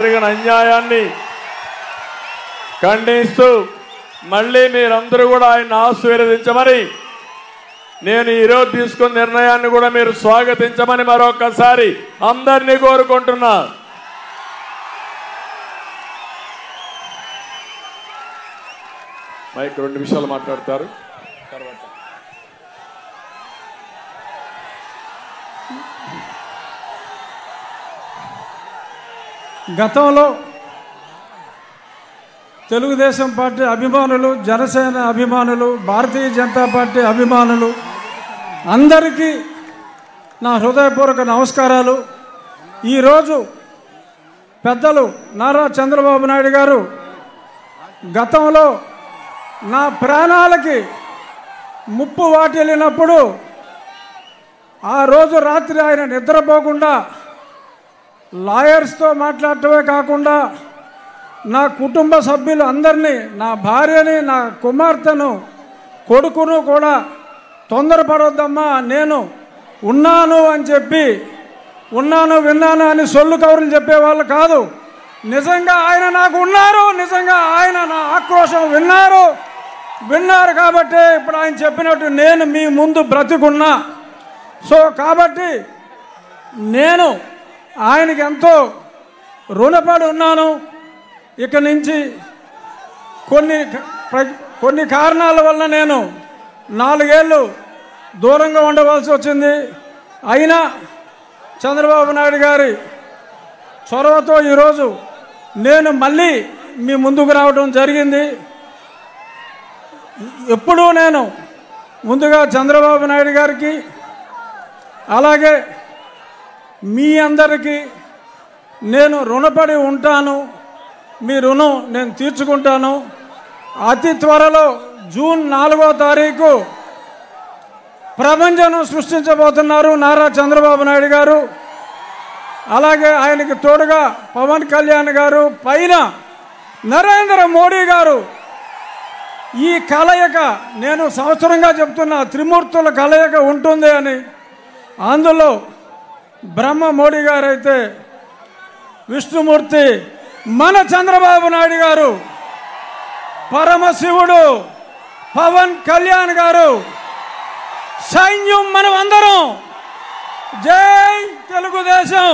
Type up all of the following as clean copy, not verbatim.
జరిగిన అన్యాయాన్ని ఖండిస్తూ మళ్ళీ మీరందరూ కూడా ఆయన ఆశీర్వదించమని నేను ఈరోజు తీసుకున్న నిర్ణయాన్ని కూడా మీరు స్వాగతించమని మరొకసారి అందరినీ కోరుకుంటున్నా. మైక్ 2 నిమిషాలు మాట్లాడతారు. తర్వాత గతంలో తెలుగుదేశం పార్టీ అభిమానులు, జనసేన అభిమానులు, భారతీయ జనతా పార్టీ అభిమానులు అందరికీ నా హృదయపూర్వక నమస్కారాలు. ఈరోజు పెద్దలు నారా చంద్రబాబు నాయుడు గారు గతంలో నా ప్రాణాలకి ముప్పు వాటిల్లినప్పుడు ఆ రోజు రాత్రి ఆయన నిద్రపోకుండా లాయర్స్తో మాట్లాడటమే కాకుండా నా కుటుంబ సభ్యులు అందరినీ, నా భార్యని, నా కుమార్తెను, కొడుకును కూడా తొందరపడొద్దమ్మా, నేను ఉన్నాను అని చెప్పి, ఉన్నాను విన్నాను అని సొల్లు కౌరులు చెప్పేవాళ్ళు కాదు. నిజంగా ఆయన నాకు ఉన్నారు, నిజంగా ఆయన నా ఆక్రోశం విన్నారు కాబట్టి ఇప్పుడు ఆయన చెప్పినట్టు నేను మీ ముందు బ్రతికున్నా. సో కాబట్టి నేను ఆయనకి ఎంతో రుణపడి ఉన్నాను. ఇక నుంచి కొన్ని కారణాల వల్ల నేను 4 ఏళ్ళు దూరంగా ఉండవలసి వచ్చింది. అయినా చంద్రబాబు నాయుడు గారి చొరవతో ఈరోజు నేను మళ్ళీ మీ ముందుకు రావడం జరిగింది. ఎప్పుడూ నేను ముందుగా చంద్రబాబు నాయుడు గారికి అలాగే మీ అందరికీ నేను రుణపడి ఉంటాను. మీ రుణం నేను తీర్చుకుంటాను. అతి త్వరలో జూన్ 4వ తారీఖు ప్రపంచం సృష్టించబోతున్నారు నారా చంద్రబాబు నాయుడు గారు. అలాగే ఆయనకి తోడుగా పవన్ కళ్యాణ్ గారు, పైన నరేంద్ర మోడీ గారు. ఈ కలయిక నేను సంవత్సరంగా చెప్తున్నా, త్రిమూర్తుల కలయిక ఉంటుంది అని. అందులో బ్రహ్మ మోడీ గారు అయితే విష్ణుమూర్తి మన చంద్రబాబు నాయుడు గారు, పరమశివుడు పవన్ కళ్యాణ్ గారు, సైన్యం మనం అందరం. జై తెలుగుదేశం,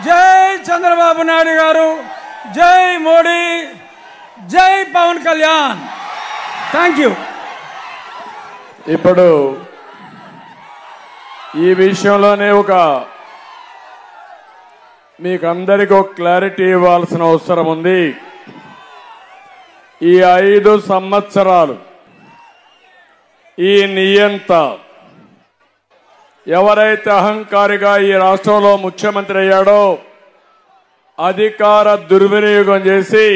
జై చంద్రబాబు నాయుడు గారు, జై మోడీ, జై పవన్ కళ్యాణ్. Thank you. ఇప్పుడు ఈ విషయంలోనే మీకు అందరికీ ఒక క్లారిటీ ఇవ్వాల్సిన అవసరం ఉంది. ఈ 5 సంవత్సరాలు ఈ నియంత ఎవరైతే అహంకారిగా ఈ రాష్ట్రంలో ముఖ్యమంత్రి అయ్యాడో, అధికార దుర్వినియోగం చేసి